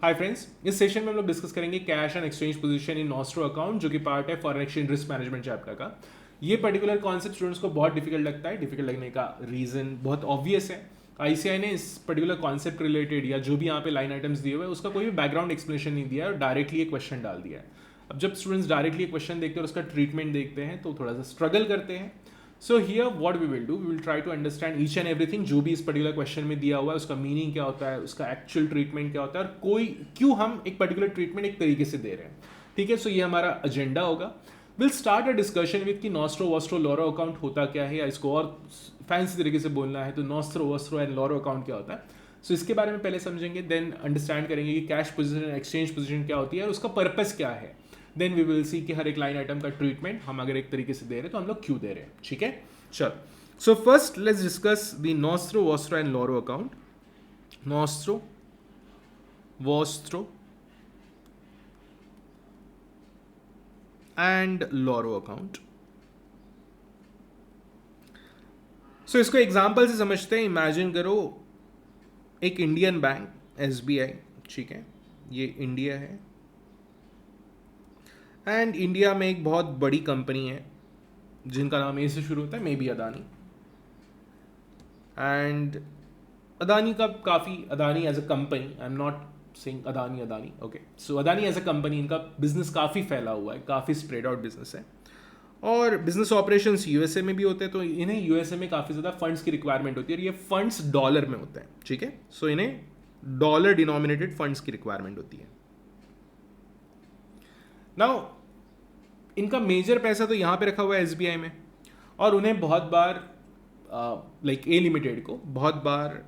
Hi friends, इस session में हम लोग डिस्कस करेंगे cash and exchange position in nostro account, जो कि पार्ट है foreign exchange risk management chapter का। ये पर्टिकुलर कॉन्सेप्ट स्टूडेंट्स को बहुत डिफिकल्ट लगता है। डिफिकल्ट लगने का रीजन बहुत ऑब्वियस है। आईसीआई ने इस पर्टिकुलर कॉन्सेप्ट रिलेटेड या जो भी यहाँ पे लाइन आइटम्स दिए हुए हैं उसका कोई भी बैकग्राउंड एक्सप्लेनेशन नहीं दिया है और डायरेक्टली एक क्वेश्चन डाल दिया है। अब जब स्टूडेंट्स डायरेक्टली क्वेश्चन देखते हैं और उसका ट्रीटमेंट देखते हैं तो थोड़ा सा स्ट्रगल करते हैं। So here what we will try to understand each and everything जो भी इस पर्टिकुलर क्वेश्चन में दिया हुआ है, उसका मीनिंग क्या होता है, उसका एक्चुअल ट्रीटमेंट क्या होता है और कोई क्यों हम एक पर्टिकुलर ट्रीटमेंट एक तरीके से दे रहे हैं। ठीक है, सो ये हमारा एजेंडा होगा। Will start a discussion with कि नॉस्ट्रो वॉस्ट्रो लॉरो अकाउंट होता क्या है, या इसको और फैंसी तरीके से बोलना है तो nostro vostro and loro account क्या होता है। सो इसके बारे में पहले समझेंगे, देन अंडरस्टैंड करेंगे कि कैश पोजीशन एक्सचेंज पोजीशन क्या होती है और उसका पर्पस क्या है। देन वी विल सी कि हर एक लाइन आइटम का ट्रीटमेंट हम अगर एक तरीके से दे रहे हैं तो हम लोग क्यों दे रहे हैं। ठीक है, चलो। So first let's discuss the Nostro, Vostro and Loro account. Nostro, Vostro and Loro account. So इसको एग्जाम्पल से समझते हैं। इमेजिन करो एक इंडियन बैंक एसबीआई, ठीक है, ये इंडिया है एंड इंडिया में एक बहुत बड़ी कंपनी है जिनका नाम ए से शुरू होता है, maybe Adani. And Adani का काफ़ी, Adani as a company, I am not saying Adani, okay, so Adani as a company, इनका बिजनेस काफ़ी फैला हुआ है, काफ़ी स्प्रेड आउट बिजनेस है और बिजनेस ऑपरेशंस यूएसए में भी होते हैं। तो इन्हें यूएसए में काफ़ी ज़्यादा फंड्स की रिक्वायरमेंट होती है और ये फंड्स डॉलर में होते हैं। ठीक है, सो इन्हें डॉलर डिनोमिनेटेड फंड्स की रिक्वायरमेंट होती है। नाउ इनका मेजर पैसा तो यहाँ पे रखा हुआ है एसबीआई में और उन्हें बहुत बार लाइक ए लिमिटेड को बहुत बार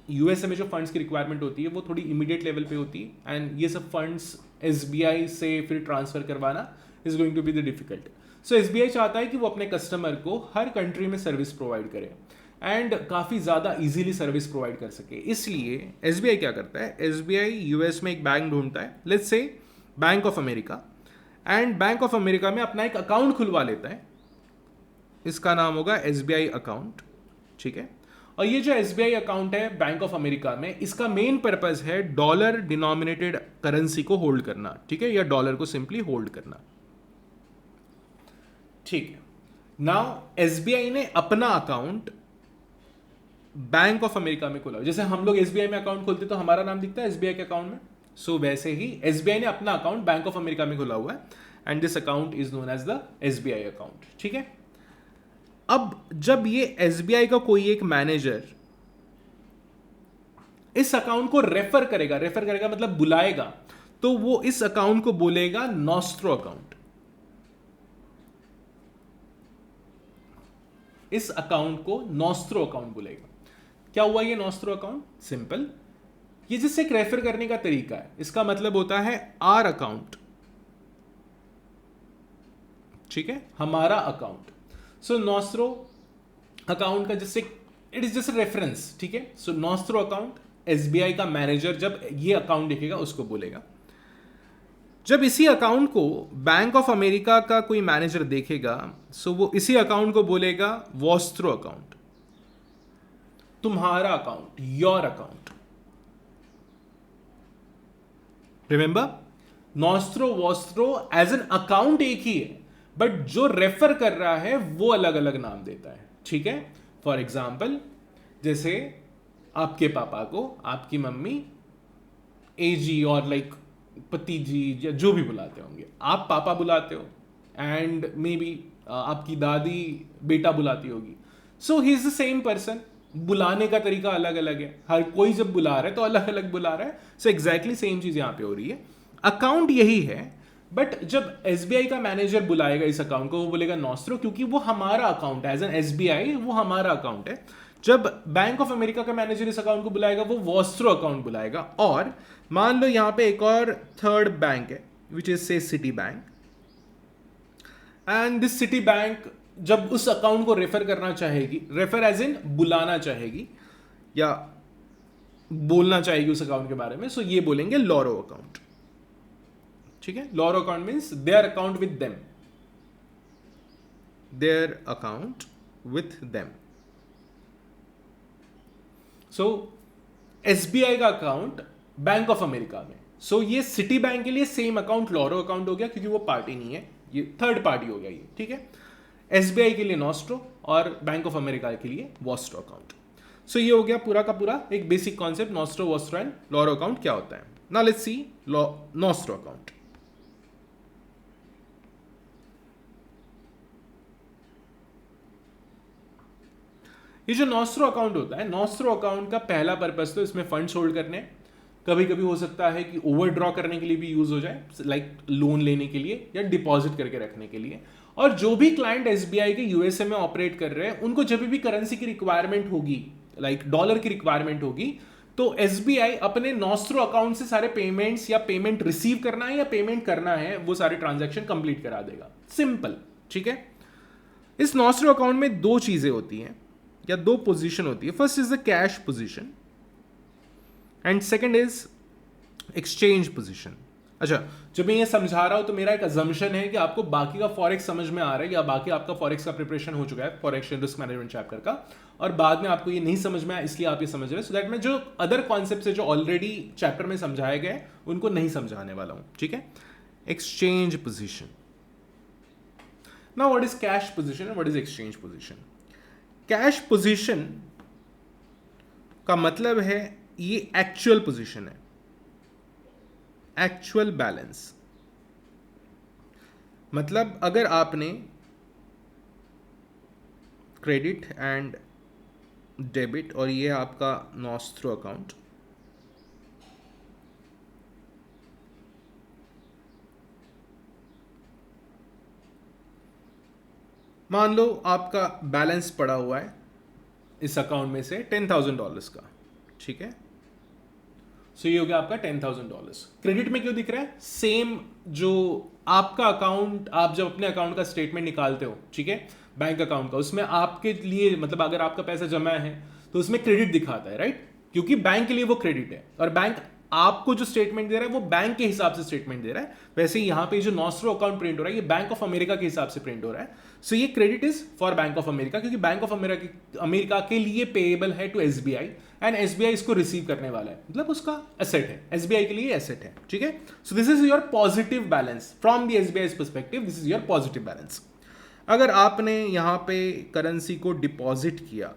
यूएसए में जो फंड्स की रिक्वायरमेंट होती है वो थोड़ी इमीडिएट लेवल पे होती है एंड ये सब फंड्स एसबीआई से फिर ट्रांसफर करवाना is going to be the difficult. So SBI चाहता है कि वो अपने कस्टमर को हर कंट्री में सर्विस प्रोवाइड करे एंड काफ़ी ज़्यादा इजीली सर्विस प्रोवाइड कर सके। इसलिए एसबीआई क्या करता है, एसबीआई यूएस में एक बैंक ढूंढता है, let's say bank of America, and bank of America में अपना एक अकाउंट खुलवा लेता है। इसका नाम होगा एसबीआई अकाउंट। ठीक है, और ये जो एसबीआई अकाउंट है बैंक ऑफ अमेरिका में, इसका मेन पर्पस है डॉलर डिनोमिनेटेड करेंसी को होल्ड करना। ठीक है, या डॉलर को सिंपली होल्ड करना। ठीक है, नाउ एसबीआई ने अपना अकाउंट बैंक ऑफ अमेरिका में खोला। जैसे हम लोग एसबीआई में अकाउंट खोलते तो हमारा नाम दिखता है एसबीआई के अकाउंट में, सो वैसे ही एसबीआई ने अपना अकाउंट बैंक ऑफ अमेरिका में खोला हुआ है and this account is known as the SBI account. ठीक है, अब जब ये एसबीआई का कोई एक मैनेजर इस अकाउंट को रेफर करेगा मतलब बुलाएगा, तो वो इस अकाउंट को बोलेगा नॉस्ट्रो अकाउंट। इस अकाउंट को नॉस्ट्रो अकाउंट बोलेगा। क्या हुआ ये नॉस्ट्रो अकाउंट? सिंपल, ये जिससे एक रेफर करने का तरीका है, इसका मतलब होता है आर अकाउंट। ठीक है, हमारा अकाउंट। सो नॉस्ट्रो अकाउंट का जिससे इट इज जस्ट रेफरेंस। ठीक है, सो नॉस्ट्रो अकाउंट, एसबीआई का मैनेजर जब ये अकाउंट देखेगा उसको बोलेगा। जब इसी अकाउंट को बैंक ऑफ अमेरिका का कोई मैनेजर देखेगा, सो वो इसी अकाउंट को बोलेगा वॉस्ट्रो अकाउंट, तुम्हारा account, your account. Remember, nostro vostro as an account एक ही है, बट जो रेफर कर रहा है वो अलग अलग नाम देता है। ठीक है, फॉर एग्जाम्पल, जैसे आपके पापा को आपकी मम्मी एजी और लाइक पति जी या जो भी बुलाते होंगे, आप पापा बुलाते हो एंड मे बी आपकी दादी बेटा बुलाती होगी। So he is the same person, बुलाने का तरीका अलग अलग है, हर कोई जब बुला रहा है तो अलग अलग बुला रहा है। सो एग्जैक्टली सेम चीज यहां पे हो रही है, अकाउंट यही है, बट जब एसबीआई का मैनेजर बुलाएगा इस अकाउंट को वो बोलेगा नॉस्ट्रो, क्योंकि वो हमारा अकाउंट है, एज एन एसबीआई वो हमारा अकाउंट है। जब बैंक ऑफ अमेरिका का मैनेजर इस अकाउंट को बुलाएगा वो वॉस्ट्रो अकाउंट बुलाएगा। और मान लो यहां पे एक और थर्ड बैंक है विच इज से city bank, and this city bank जब उस अकाउंट को रेफर करना चाहेगी, रेफर एज इन बुलाना चाहेगी या बोलना चाहेगी उस अकाउंट के बारे में, सो ये बोलेंगे लॉरो अकाउंट। ठीक है, loro account means their account with them, their account with them. So SBI का अकाउंट बैंक ऑफ अमेरिका में। सो ये सिटी बैंक के लिए सेम अकाउंट लॉरो अकाउंट हो गया क्योंकि वो पार्टी नहीं है, ये थर्ड पार्टी हो गया ये, ठीक है। एसबीआई के लिए नॉस्ट्रो और बैंक ऑफ अमेरिका के लिए वॉस्ट्रो अकाउंट। सो ये हो गया पूरा का पूरा एक basic concept, nostro, vostro and loro account क्या होता है। Now let's see nostro account. ये जो नॉस्ट्रो अकाउंट होता है, नॉस्ट्रो अकाउंट का पहला पर्पस तो इसमें फंड्स होल्ड करने, कभी कभी हो सकता है कि ओवरड्रॉ करने के लिए भी यूज हो जाए, लाइक लोन लेने के लिए या डिपॉजिट करके रखने के लिए। और जो भी क्लाइंट एसबीआई के यूएसए में ऑपरेट कर रहे हैं उनको जब भी करेंसी की रिक्वायरमेंट होगी, लाइक डॉलर की रिक्वायरमेंट होगी, तो एसबीआई अपने नॉस्ट्रो अकाउंट से सारे पेमेंट्स या पेमेंट रिसीव करना है या पेमेंट करना है वो सारे ट्रांजैक्शन कंप्लीट करा देगा। सिंपल, ठीक है। इस नॉस्ट्रो अकाउंट में दो चीजें होती हैं या दो पोजीशन होती है। First is the cash position and second is exchange position. अच्छा, जब मैं ये समझा रहा हूं तो मेरा एक अजम्पशन है कि आपको बाकी का फॉरेक्स समझ में आ रहा है या बाकी आपका फॉरेक्स का प्रिपरेशन हो चुका है फॉरेक्स रिस्क मैनेजमेंट चैप्टर का, और बाद में आपको ये नहीं समझ में आया इसलिए आप ये समझ रहे हैं, सो दैट मैं जो अदर कॉन्सेप्ट है जो ऑलरेडी चैप्टर में समझाए गए उनको नहीं समझाने वाला हूं, ठीक है। Exchange position. Now what is cash position and what is exchange position. Cash position का मतलब है ये एक्चुअल पोजीशन है, एक्चुअल बैलेंस। मतलब अगर आपने क्रेडिट एंड डेबिट और ये आपका नॉस्ट्रो अकाउंट, मान लो आपका बैलेंस पड़ा हुआ है इस अकाउंट में से $10,000 का, ठीक है। सो ये हो गया आपका $10,000। क्रेडिट में क्यों दिख रहा है? सेम जो आपका अकाउंट, आप जब अपने अकाउंट का स्टेटमेंट निकालते हो, ठीक है, बैंक अकाउंट का, उसमें आपके लिए मतलब अगर आपका पैसा जमा है तो उसमें क्रेडिट दिखाता है, राइट, क्योंकि बैंक के लिए वो क्रेडिट है और बैंक आपको जो स्टेटमेंट दे रहा है वो बैंक के हिसाब से स्टेटमेंट दे रहा है। वैसे ही यहां पे जो नॉस्ट्रो अकाउंट प्रिंट हो रहा है ये बैंक ऑफ अमेरिका के हिसाब से प्रिंट हो रहा है। सो ये credit is for bank of America क्योंकि बैंक ऑफ अमेरिका के लिए पेएबल है टू एसबीआई एंड एसबीआई इसको रिसीव करने वाला है, मतलब उसका एसेट है, एसबीआई के लिए एसेट है, ठीक है। So this is your positive balance from the SBI perspective, this is your positive balance. अगर आपने यहां पे करेंसी को डिपॉजिट किया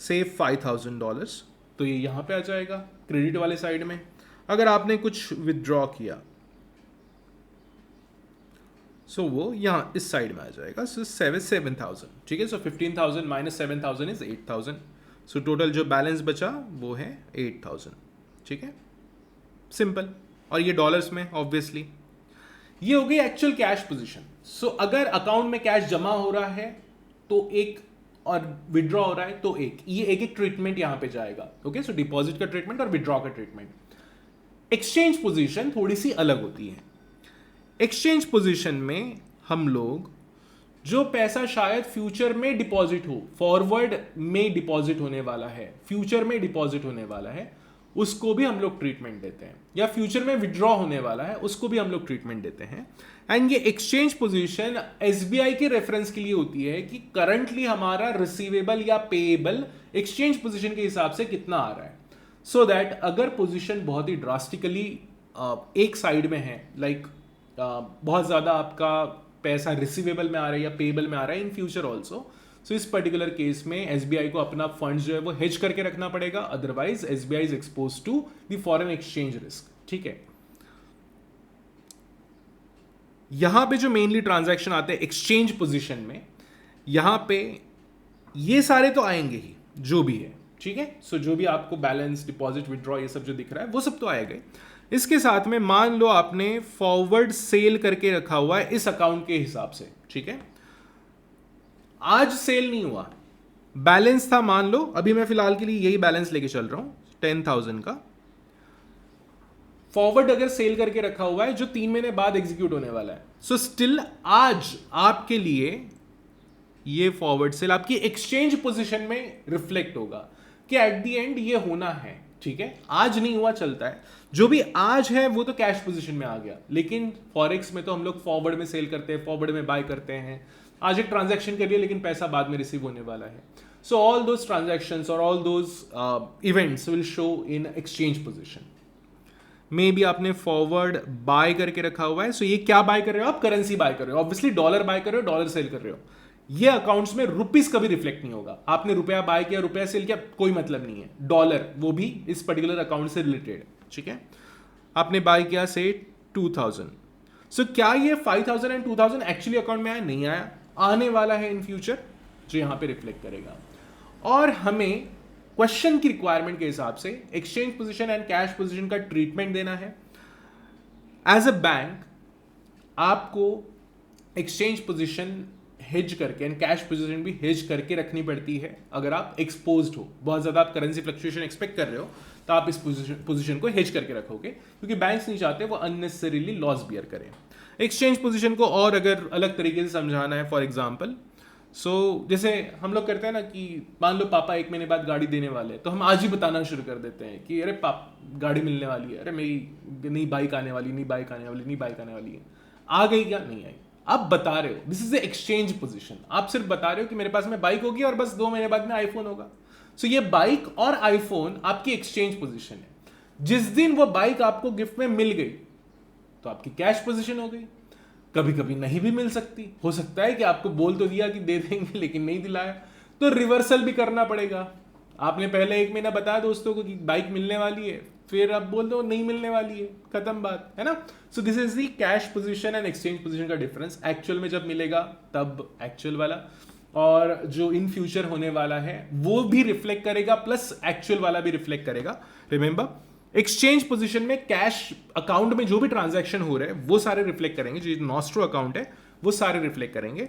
से $5,000 तो ये यहां पे आ जाएगा क्रेडिट वाले साइड में। अगर आपने कुछ विदड्रॉ किया सो वो यहां इस साइड में आ जाएगा। सो 7,000, ठीक है। सो 15,000 माइनस 7,000 इज 8,000। सो टोटल जो बैलेंस बचा वो है 8,000, ठीक है, सिंपल। और ये डॉलर्स में ऑब्वियसली। ये हो गई एक्चुअल कैश पोजीशन। सो अगर अकाउंट में कैश जमा हो रहा है तो एक, और विड्रॉ हो रहा है तो एक, ये एक एक ट्रीटमेंट यहां पे जाएगा, ओके। सो डिपॉजिट का ट्रीटमेंट और विड्रॉ का ट्रीटमेंट। एक्सचेंज पोजीशन थोड़ी सी अलग होती है। एक्सचेंज पोजीशन में हम लोग जो पैसा शायद फ्यूचर में डिपॉजिट हो, फॉरवर्ड में डिपॉजिट होने वाला है, फ्यूचर में डिपॉजिट होने वाला है, उसको भी हम लोग ट्रीटमेंट देते हैं, या फ्यूचर में विड्रॉ होने वाला है उसको भी हम लोग ट्रीटमेंट देते हैं। एंड ये एक्सचेंज पोजीशन एसबीआई के रेफरेंस के लिए होती है कि करंटली हमारा रिसीवेबल या पेएबल एक्सचेंज पोजीशन के हिसाब से कितना आ रहा है, सो दैट अगर पोजीशन बहुत ही ड्रास्टिकली एक साइड में है, लाइक बहुत ज्यादा आपका पैसा रिसीवेबल में आ रहा है या पेएबल में आ रहा है इन फ्यूचर ऑल्सो, सो इस पर्टिकुलर केस में एसबीआई को अपना फंड जो है वो हेज करके रखना पड़ेगा, otherwise SBI is expose to the foreign exchange risk, ठीक है। यहां पे जो मेनली ट्रांजैक्शन आते हैं एक्सचेंज पोजीशन में, यहां पे ये सारे तो आएंगे ही जो भी है, ठीक है। सो जो भी आपको बैलेंस, डिपॉजिट, विड्रॉ ये सब जो दिख रहा है वो सब तो आएगा। इसके साथ में मान लो आपने फॉरवर्ड सेल करके रखा हुआ है इस अकाउंट के हिसाब से, ठीक है। आज सेल नहीं हुआ, बैलेंस था, मान लो अभी मैं फिलहाल के लिए यही बैलेंस लेके चल रहा हूं 10,000 का। फॉरवर्ड अगर सेल करके रखा हुआ है जो 3 महीने बाद एग्जीक्यूट होने वाला है, सो स्टिल आज आपके लिए ये फॉरवर्ड सेल आपकी एक्सचेंज पोजीशन में रिफ्लेक्ट होगा कि एट द एंड ये होना है, ठीक है। आज नहीं हुआ चलता है, जो भी आज है वो तो कैश पोजीशन में आ गया, लेकिन फॉरेक्स में तो हम लोग फॉरवर्ड में सेल करते हैं, फॉरवर्ड में बाय करते हैं। आज एक ट्रांजैक्शन करिए लेकिन पैसा बाद में रिसीव होने वाला है। So all those transactions or all those events will show in exchange position. May be आपने फॉरवर्ड बाय करके रखा हुआ है, सो ये क्या बाय कर रहे हो आप? करेंसी बाय कर रहे हो, ऑब्वियसली डॉलर बाय कर रहे हो, डॉलर सेल कर रहे हो. ये अकाउंट्स में रुपीस कभी रिफ्लेक्ट नहीं होगा. आपने रुपया बाय किया, रुपया सेल किया, कोई मतलब नहीं है. डॉलर वो भी इस पर्टिकुलर अकाउंट से रिलेटेड. ठीक है, आपने बाय किया से 2000. सो क्या ये 5000 एंड 2000 एक्चुअली अकाउंट में आया? नहीं आया, आने वाला है इन फ्यूचर, जो यहां पे रिफ्लेक्ट करेगा. और हमें क्वेश्चन की रिक्वायरमेंट के हिसाब से exchange position and cash position का ट्रीटमेंट देना है. एज अ बैंक आपको एक्सचेंज पोजीशन हेज करके एंड कैश पोजीशन भी हेज करके रखनी पड़ती है. अगर आप एक्सपोज्ड हो, बहुत ज्यादा आप करेंसी फ्लक्चुएशन एक्सपेक्ट कर रहे हो, तो आप इस पोजीशन को हेज करके रखोगे, क्योंकि बैंक्स नहीं चाहते वो अननेसेसरीली लॉस बियर करें. एक्सचेंज पोजीशन को और अगर अलग तरीके से समझाना है, फॉर एग्जाम्पल, जैसे हम लोग करते हैं ना कि मान लो पापा 1 महीने बाद गाड़ी देने वाले हैं, तो हम आज ही बताना शुरू कर देते हैं कि अरे गाड़ी मिलने वाली है, अरे मेरी नई बाइक आने वाली, नई बाइक आने वाली, नई बाइक आने वाली है. आ गई क्या? नहीं आई. आप बता रहे हो, this is the exchange position. आप सिर्फ बता रहे हो कि मेरे पास में बाइक होगी और बस 2 महीने बाद में आईफोन होगा. सो ये बाइक और आईफोन आपकी एक्सचेंज पोजीशन है. जिस दिन वो बाइक आपको गिफ्ट में मिल गई, तो आपकी कैश पोजीशन हो गई. कभी कभी नहीं भी मिल सकती, हो सकता है कि आपको बोल तो दिया कि दे देंगे लेकिन नहीं दिलाया, तो रिवर्सल भी करना पड़ेगा. आपने पहले 1 महीना बताया दोस्तों को कि बाइक मिलने वाली है, फिर आप बोल दो नहीं मिलने वाली है, खत्म बात है ना. So this is the cash position and exchange position का डिफरेंस. एक्चुअल में जब मिलेगा तब एक्चुअल वाला, और जो इन फ्यूचर होने वाला है वो भी रिफ्लेक्ट करेगा, प्लस एक्चुअल वाला भी रिफ्लेक्ट करेगा. रिमेंबर, एक्सचेंज पोजीशन में कैश अकाउंट में जो भी ट्रांजैक्शन हो रहे हैं वो सारे रिफ्लेक्ट करेंगे, जो नॉस्ट्रो अकाउंट है वो सारे रिफ्लेक्ट करेंगे,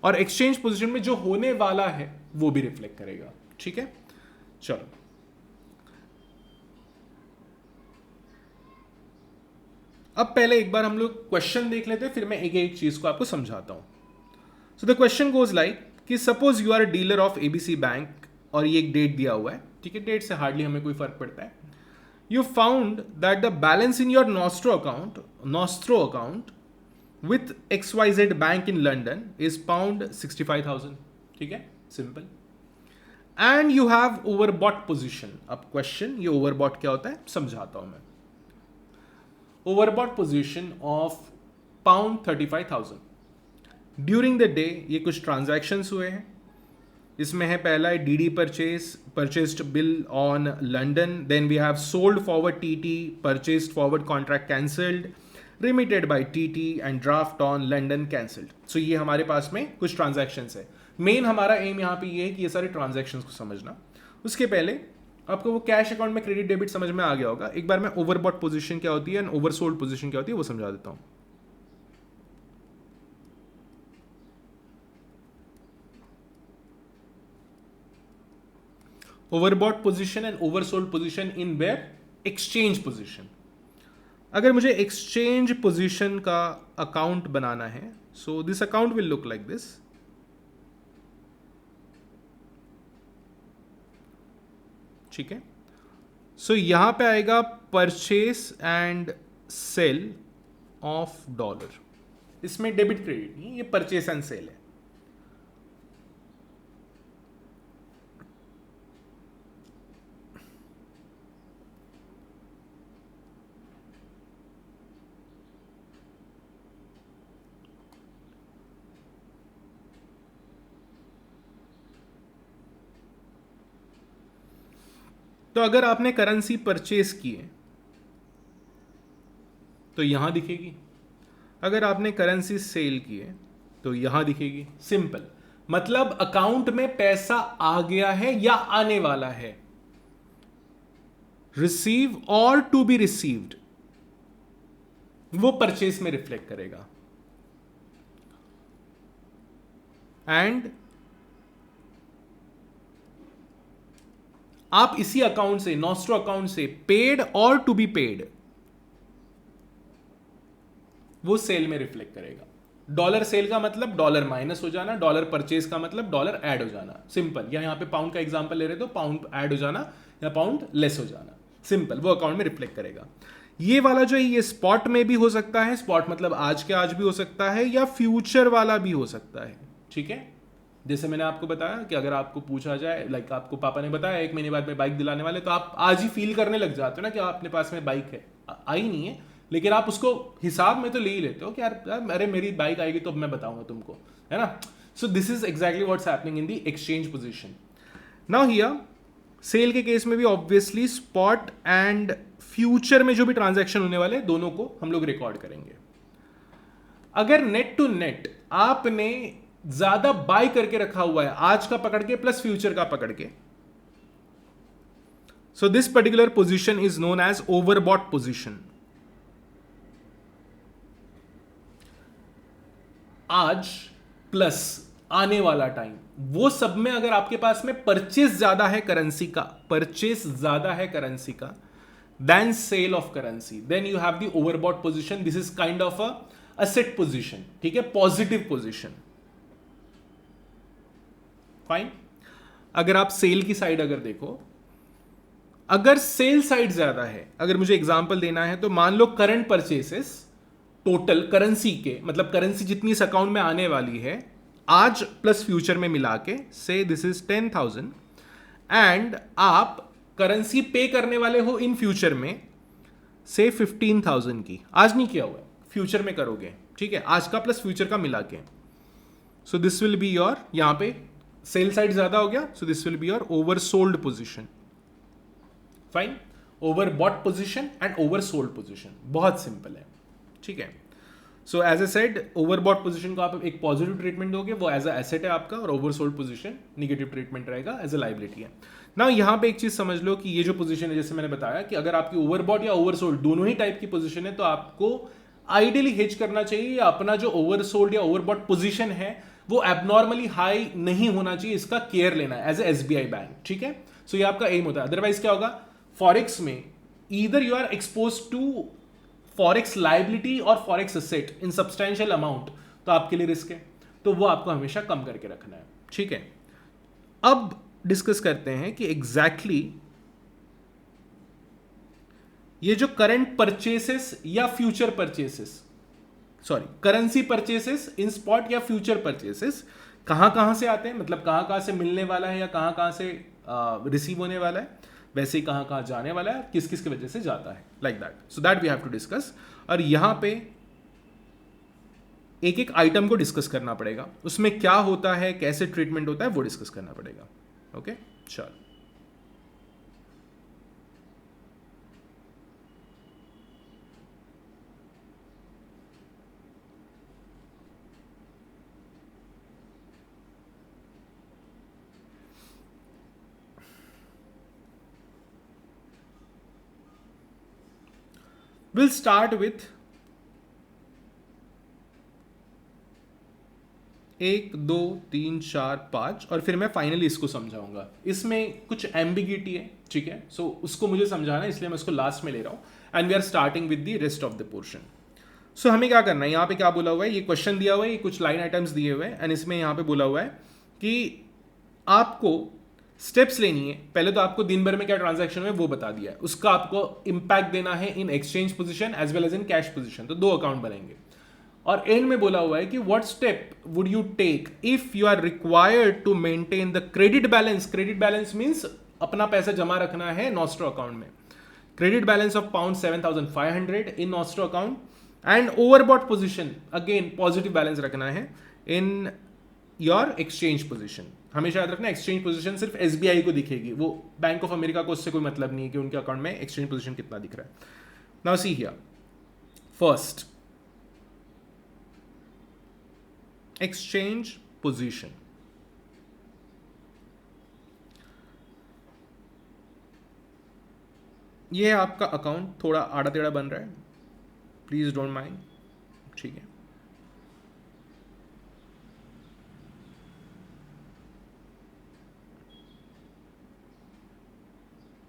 और एक्सचेंज पोजीशन में जो होने वाला है वो भी रिफ्लेक्ट करेगा. ठीक है, चलो अब पहले एक बार हम लोग क्वेश्चन देख लेते हैं, फिर मैं एक एक चीज को आपको समझाता हूं. So the question goes like कि suppose you are a dealer of ABC bank, और ये एक डेट दिया हुआ है. ठीक है, डेट से हार्डली हमें कोई फर्क पड़ता है. You found that the balance in your Nostro account with XYZ Bank in London is pound 65,000. ठीक है, simple. And you have overbought position. अब question, ये overbought क्या होता है समझाता हूं मैं. Overbought position of pound 35,000. During the day ये कुछ transactions हुए हैं. इसमें है पहला है DD purchased bill on London, then we have sold forward TT, purchased forward contract cancelled, remitted by TT and draft on London cancelled. So ये हमारे पास में कुछ ट्रांजैक्शंस है. मेन हमारा एम यहाँ पे ये है कि ये सारे ट्रांजैक्शंस को समझना. उसके पहले आपको वो कैश अकाउंट में क्रेडिट डेबिट समझ में आ गया होगा. एक बार मैं ओवरबॉट पोजीशन क्या होती है एंड ओवरसोल्ड पोजीशन क्या होती है वो समझा देता हूँ. Overbought position and oversold position in where exchange position. अगर मुझे एक्सचेंज पोजीशन का अकाउंट बनाना है, so this account will look like this. ठीक है, सो यहां पे आएगा purchase and sale of dollar. इसमें डेबिट क्रेडिट नहीं, ये परचेस एंड सेल है. तो अगर आपने करेंसी परचेस की है तो यहां दिखेगी, अगर आपने करेंसी सेल की है तो यहां दिखेगी. सिंपल, मतलब अकाउंट में पैसा आ गया है या आने वाला है. रिसीव और टू बी रिसीव्ड वो परचेस में रिफ्लेक्ट करेगा. एंड आप इसी अकाउंट से, नॉस्ट्रो अकाउंट से, पेड और टू बी पेड वो सेल में रिफ्लेक्ट करेगा. डॉलर सेल का मतलब डॉलर माइनस हो जाना, डॉलर परचेज का मतलब डॉलर ऐड हो जाना. सिंपल, या यहां पे पाउंड का एग्जांपल ले रहे तो पाउंड ऐड हो जाना या पाउंड लेस हो जाना. सिंपल, वो अकाउंट में रिफ्लेक्ट करेगा. ये वाला जो है ये स्पॉट में भी हो सकता है. स्पॉट मतलब आज के आज भी हो सकता है या फ्यूचर वाला भी हो सकता है. ठीक है, जैसे मैंने आपको बताया कि अगर आपको पूछा जाए, लाइक आपको पापा ने बताया 1 महीने बाद में बाइक दिलाने वाले, तो आप आज ही फील करने लग जाते हो ना कि अपने पास में बाइक है। आई नहीं है, लेकिन आप उसको हिसाब में तो ले ही लेते हो कि यार अरे मेरी बाइक आएगी तो अब मैं बताऊंगा तुमको, है ना। So this is exactly what's happening in the exchange position. Now here sale के केस में भी ऑब्वियसली स्पॉट एंड फ्यूचर में जो भी ट्रांजैक्शन होने वाले दोनों को हम लोग रिकॉर्ड करेंगे। अगर नेट टू नेट आपने ज्यादा बाय करके रखा हुआ है, आज का पकड़ के प्लस फ्यूचर का पकड़ के, so this particular position is known as overbought position. आज प्लस आने वाला टाइम, वो सब में अगर आपके पास में परचेस ज्यादा है करेंसी का, परचेस ज्यादा है करेंसी का then sale of currency, then you have the overbought position. This is kind of a asset position, ठीक है, पॉजिटिव पोजीशन। फाइन। अगर आप सेल की साइड अगर देखो, अगर सेल साइड ज्यादा है, अगर मुझे एग्जांपल देना है तो मान लो करंट परचेसेस टोटल करेंसी के, मतलब करेंसी जितनी इस अकाउंट में आने वाली है आज प्लस फ्यूचर में मिला के, से दिस इज 10,000 एंड आप करेंसी पे करने वाले हो इन फ्यूचर में से 15,000 की, आज नहीं किया हुआ है, फ्यूचर में करोगे, ठीक है, आज का प्लस फ्यूचर का मिला के। So this will be your, यहां पे सेल साइड ज्यादा हो गया, so this will be your oversold position. Fine. Overbought position and oversold position बहुत सिंपल है, ठीक है। So as I said, overbought position को आप एक पॉजिटिव ट्रीटमेंट दोगे, वो एज अ एसेट है आपका, और ओवरसोल्ड पोजीशन नेगेटिव ट्रीटमेंट रहेगा, एज अ लाइबिलिटी है ना। यहां पे एक चीज समझ लो कि ये जो पोजीशन है, जैसे मैंने बताया कि अगर आपकी ओवरबॉट या ओवरसोल्ड दोनों ही टाइप की पोजीशन है, तो आपको आइडियली हेज करना चाहिए, या अपना जो ओवरसोल्ड या ओवरबॉट पोजीशन है वो एबनॉर्मली हाई नहीं होना चाहिए, इसका केयर लेना है एज ए एसबीआई बैंक, ठीक है। सो ये आपका एम होता है। अदरवाइज क्या होगा, फॉरेक्स में either you are expose to forex liability और forex asset in substantial amount, तो आपके लिए रिस्क है, तो वो आपको हमेशा कम करके रखना है, ठीक है। अब डिस्कस करते हैं कि एग्जैक्टली ये जो करंट परचेसेस या future purchases, sorry currency purchases इन स्पॉट या फ्यूचर परचेसेस कहां से आते हैं, मतलब कहां से मिलने वाला है या कहां से रिसीव होने वाला है, वैसे ही कहां जाने वाला है, किस किस की वजह से जाता है, like that. So that we have to discuss. और यहां पे एक एक आइटम को डिस्कस करना पड़ेगा, उसमें क्या होता है, कैसे ट्रीटमेंट होता है, वो डिस्कस करना पड़ेगा। ओके, चलो। We'll start with 1 2 3 4 5 और फिर मैं फाइनली इसको समझाऊंगा। इसमें कुछ एम्बिगिटी है, ठीक है, सो उसको मुझे समझाना है, इसलिए मैं उसको लास्ट में ले रहा हूं and we are starting with the rest of the portion. So हमें क्या करना है, यहाँ पे क्या बोला हुआ है, ये क्वेश्चन दिया हुआ है, ये कुछ लाइन आइटम्स दिए हुए हैं एंड इसमें यहाँ पे बोला हुआ है कि आपको स्टेप्स लेनी है। पहले तो आपको दिन भर में क्या ट्रांजैक्शन हुए वो बता दिया है, उसका आपको इंपैक्ट देना है in exchange position as well as in cash position, तो 2 अकाउंट बनेंगे। और एंड में बोला हुआ है कि what step would you take if you are required to maintain the credit balance. Credit balance means अपना पैसा जमा रखना है नॉस्ट्रो अकाउंट में, credit balance of £7,500 in nostro account and overbought position again positive balance रखना है in your exchange position. हमेशा याद रखना, एक्सचेंज पोजीशन सिर्फ एसबीआई को दिखेगी, वो बैंक ऑफ अमेरिका को उससे कोई मतलब नहीं है कि उनके अकाउंट में एक्सचेंज पोजीशन कितना दिख रहा है। Now see here, first exchange position, ये है आपका अकाउंट, थोड़ा आड़ा टेढ़ा बन रहा है, प्लीज डोंट माइंड, ठीक है।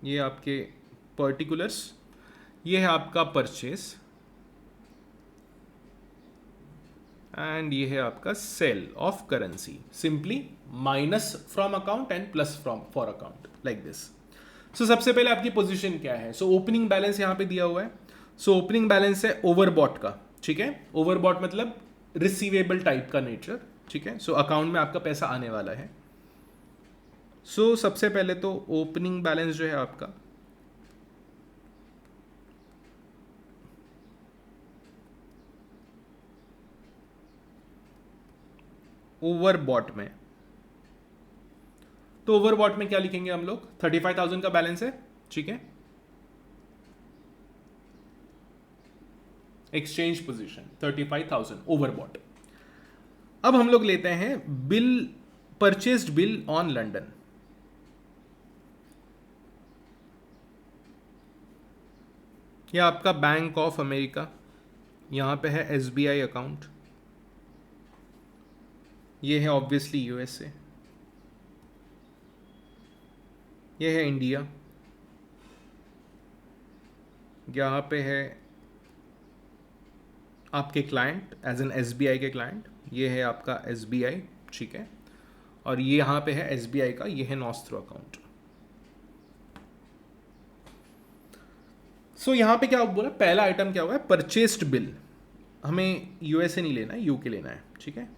ये आपके पर्टिकुलर्स, ये है आपका परचेस एंड ये है आपका sale of currency, simply minus from account and plus from for account, like this. So सबसे पहले आपकी पोजीशन क्या है, सो ओपनिंग बैलेंस यहां पे दिया हुआ है, सो ओपनिंग बैलेंस है ओवरबॉट का, ठीक है। ओवरबॉट मतलब रिसीवेबल टाइप का नेचर, ठीक है। सो अकाउंट में आपका पैसा आने वाला है। सो सबसे पहले तो ओपनिंग बैलेंस जो है आपका ओवरबॉट में, तो ओवरबॉट में क्या लिखेंगे हम लोग, 35,000 का बैलेंस है, ठीक है। Exchange position 35,000 overbought. अब हम लोग लेते हैं bill, purchased bill on London. यह आपका बैंक ऑफ अमेरिका, यहां पे है एसबीआई अकाउंट, ये है ऑब्वियसली यूएसए, ये है इंडिया, यहाँ पे है आपके क्लाइंट एज एन एसबीआई के क्लाइंट, ये है आपका एसबीआई, ठीक है। और ये यहाँ पे है एसबीआई का, ये है नॉस्ट्रो अकाउंट। सो यहाँ पे क्या बोला, पहला आइटम क्या हुआ है, परचेस्ड बिल। हमें यूएसए नहीं लेना है, यूके लेना है, ठीक है।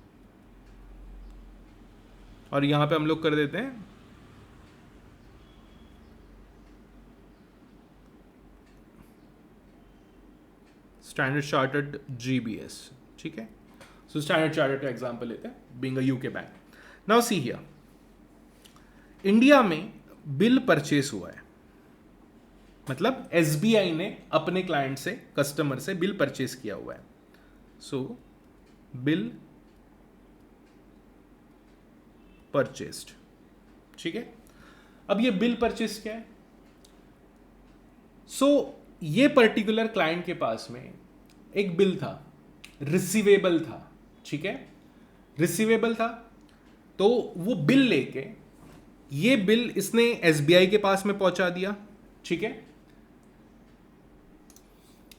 और यहाँ पे हम लोग कर देते हैं स्टैंडर्ड चार्टर्ड जीबीएस, ठीक है। सो स्टैंडर्ड चार्टर्ड का एग्जांपल लेते हैं, being a UK bank. Now see here, India में बिल परचेस हुआ है, मतलब एसबीआई ने अपने क्लाइंट से, कस्टमर से बिल परचेस किया हुआ है। सो बिल परचेस्ड, ठीक है। अब ये बिल परचेस क्या है, सो ये पर्टिकुलर क्लाइंट के पास में एक बिल था, रिसीवेबल था, ठीक है, रिसीवेबल था। तो वो बिल लेके, ये बिल इसने एसबीआई के पास में पहुंचा दिया, ठीक है।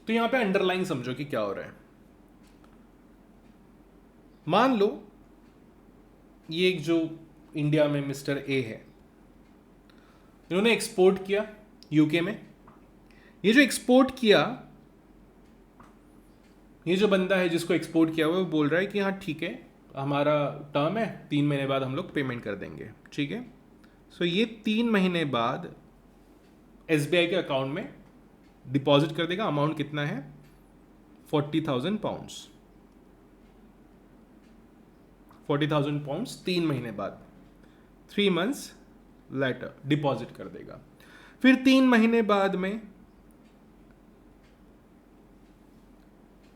तो यहां पे अंडरलाइन समझो कि क्या हो रहा है। मान लो ये एक जो इंडिया में मिस्टर ए है, इन्होंने एक्सपोर्ट किया यूके में। ये जो एक्सपोर्ट किया, ये जो बंदा है जिसको एक्सपोर्ट किया हुआ वो बोल रहा है कि हाँ ठीक है, हमारा टर्म है, 3 महीने बाद हम लोग पेमेंट कर देंगे, ठीक है। सो ये 3 महीने बाद एसबीआई के अकाउंट में डिपॉजिट कर देगा। अमाउंट कितना है, 40,000 पाउंड्स, 40,000 पाउंड्स 3 महीने बाद, 3 मंथ्स लेटर डिपॉजिट कर देगा। फिर 3 महीने बाद में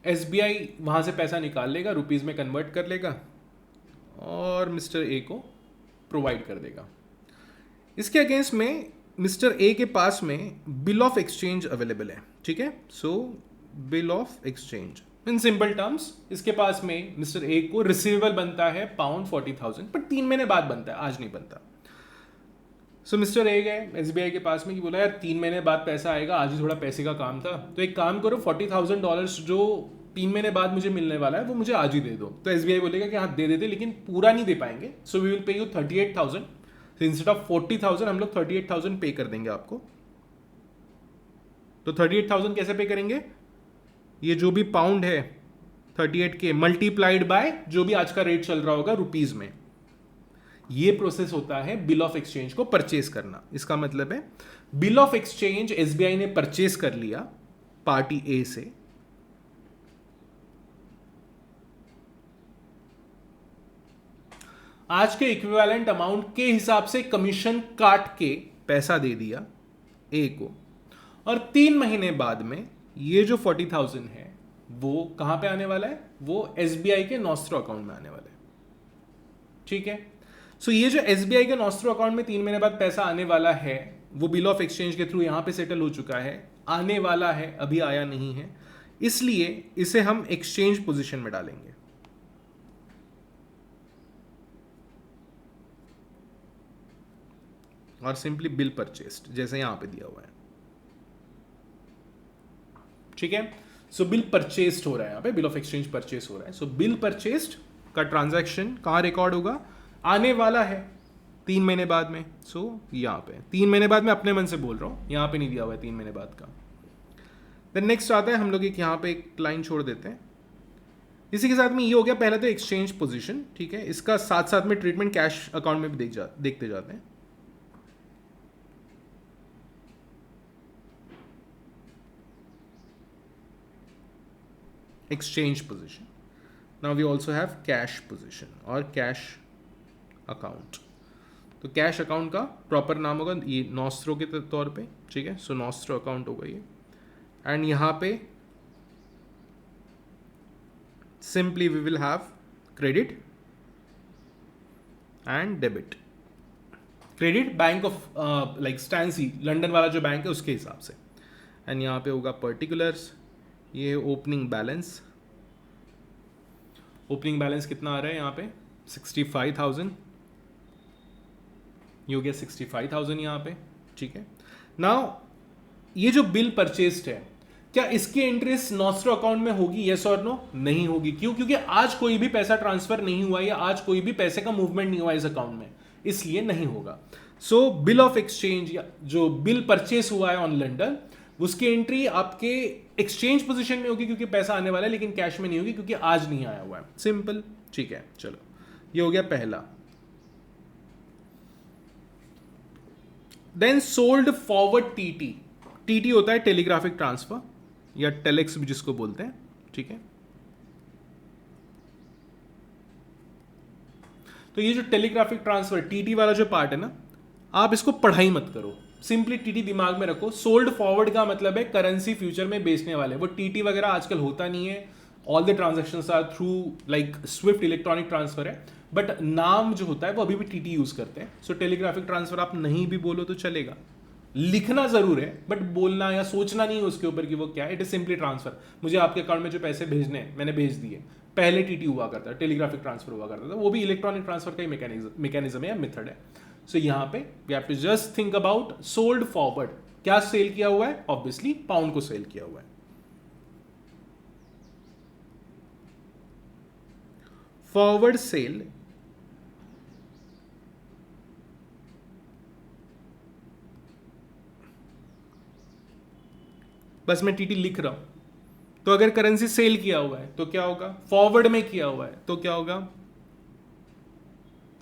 एसबीआई वहां से पैसा निकाल लेगा, रुपीस में कन्वर्ट कर लेगा और मिस्टर ए को प्रोवाइड कर देगा। इसके अगेंस्ट में मिस्टर ए के पास में बिल ऑफ एक्सचेंज अवेलेबल है, ठीक है। So bill of exchange in simple terms, इसके पास में मिस्टर ए को रिसीवेबल बनता है पाउंड 40,000, पर 3 महीने बाद बनता है, आज नहीं बनता। सो मिस्टर ए गए एसबीआई के पास में कि बोला यार 3 महीने बाद पैसा आएगा, आज ही थोड़ा पैसे का काम था, तो एक काम करो, $40,000 जो 3 महीने बाद मुझे मिलने वाला है वो मुझे आज ही दे दो। तो एसबीआई बोलेगा कि हाँ दे देते, लेकिन पूरा नहीं दे पाएंगे, so we will pay you 38,000। Instead of 40,000 हम लोग 38,000 पे कर देंगे आपको। तो 38,000 कैसे पे करेंगे, ये जो भी पाउंड है 38 के मल्टीप्लाइड बाय जो भी आज का रेट चल रहा होगा रुपीज में, ये प्रोसेस होता है बिल ऑफ एक्सचेंज को परचेस करना। इसका मतलब है बिल ऑफ एक्सचेंज एसबीआई ने परचेस कर लिया पार्टी ए से, आज के इक्विवेलेंट अमाउंट के हिसाब से कमीशन काट के पैसा दे दिया ए को, और 3 महीने बाद में ये जो 40,000 है वो कहां पे आने वाला है, वो एसबीआई के नॉस्ट्रो अकाउंट में आने वाला है, ठीक है। सो ये जो एसबीआई के नॉस्ट्रो अकाउंट में 3 महीने बाद पैसा आने वाला है, वो बिल ऑफ एक्सचेंज के थ्रू यहां पे सेटल हो चुका है, आने वाला है, अभी आया नहीं है, इसलिए इसे हम एक्सचेंज पोजीशन में डालेंगे। और सिंपली बिल परचेस्ड जैसे यहां पे दिया हुआ है, ठीक है। सो बिल परचेस्ड हो रहा है, यहां पे बिल ऑफ एक्सचेंज परचेस हो रहा है। सो बिल परचेस्ड का ट्रांजैक्शन कहां रिकॉर्ड होगा, आने वाला है 3 महीने बाद में। सो यहां पे 3 महीने बाद में अपने मन से बोल रहा हूं, यहां पे नहीं दिया हुआ है 3 महीने बाद का। देन नेक्स्ट आता है, हम लोग एक यहां पे एक लाइन छोड़ देते हैं, इसी के साथ में ये हो गया पहला तो एक्सचेंज पोजीशन, ठीक है। इसका साथ साथ में ट्रीटमेंट कैश अकाउंट में भी देखते जाते हैं। Exchange position, now we also have cash position और कैश अकाउंट। तो कैश अकाउंट का प्रॉपर नाम होगा ये नॉस्ट्रो के तौर पे, ठीक है। सो नॉस्ट्रो अकाउंट होगा ये, एंड यहाँ पे simply we will have credit and debit. Credit bank of like स्टैंसी, लंदन वाला जो बैंक है उसके हिसाब से, एंड यहाँ पे होगा पर्टिकुलर्स, ये ओपनिंग बैलेंस। ओपनिंग बैलेंस कितना आ रहा है यहाँ पे 65,000, ये हो गया 65,000 यहाँ पे, ठीक है। नाउ ये जो बिल परचेस्ड है, क्या इसकी एंट्रीज नॉस्ट्रो अकाउंट में होगी, यस और नो? नहीं होगी। क्यों? क्योंकि आज कोई भी पैसा ट्रांसफर नहीं हुआ या आज कोई भी पैसे का मूवमेंट नहीं हुआ इस अकाउंट में, इसलिए नहीं होगा। सो बिल ऑफ एक्सचेंज या जो बिल परचेस हुआ है ऑन लंदन, उसकी एंट्री आपके एक्सचेंज पोजीशन में होगी क्योंकि पैसा आने वाला है, लेकिन कैश में नहीं होगी क्योंकि आज नहीं आया हुआ है। सिंपल, ठीक है। चलो, ये हो गया पहला। Then sold forward TT. TT होता है टेलीग्राफिक ट्रांसफर या टेलेक्स भी जिसको बोलते हैं, ठीक है। तो ये जो टेलीग्राफिक ट्रांसफर टीटी वाला जो पार्ट है ना, आप इसको पढ़ाई मत करो, सिंपली टीटी दिमाग में रखो। सोल्ड फॉरवर्ड का मतलब है करेंसी फ्यूचर में बेचने वाले, वो टीटी वगैरह आजकल होता नहीं है। All the transactions are through like SWIFT electronic transfer है, बट नाम जो होता है वो अभी भी टीटी यूज करते हैं। सो टेलीग्राफिक ट्रांसफर आप नहीं भी बोलो तो चलेगा, लिखना जरूर है बट बोलना या सोचना नहीं है उसके ऊपर कि वो क्या है। It is simply transfer. मुझे आपके अकाउंट में जो पैसे भेजने हैं मैंने भेज दिए। पहले टीटी हुआ करता है, टेलीग्राफिक ट्रांसफर हुआ करता था, वो भी इलेक्ट्रॉनिक ट्रांसफर का ही मैकेनिज्म है या मेथड है। सो यहाँ पे we have to just think about sold forward. क्या सेल किया हुआ है? ऑब्वियसली पाउंड को सेल किया हुआ है। फॉरवर्ड सेल बस मैं टीटी लिख रहा हूं। तो अगर करेंसी सेल किया हुआ है तो क्या होगा? फॉरवर्ड में किया हुआ है तो क्या होगा?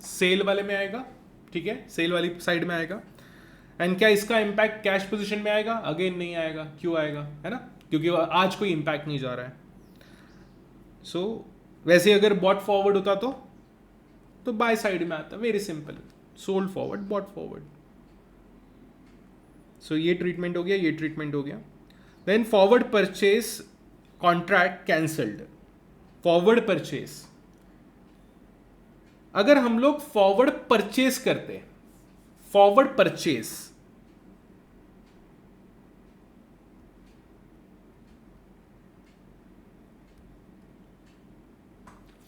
सेल वाले में आएगा, ठीक है, सेल वाली साइड में आएगा। एंड क्या इसका इंपैक्ट कैश पोजीशन में आएगा? अगेन नहीं आएगा। क्यों आएगा? है ना, क्योंकि आज कोई इंपैक्ट नहीं जा रहा है। सो वैसे अगर बॉट फॉरवर्ड होता तो बाय साइड में आता। Very simple, sold forward, bought forward. So ये ट्रीटमेंट हो गया, ये ट्रीटमेंट हो गया। Then forward purchase contract cancelled. Forward purchase, अगर हम लोग फॉरवर्ड परचेस करते, forward purchase,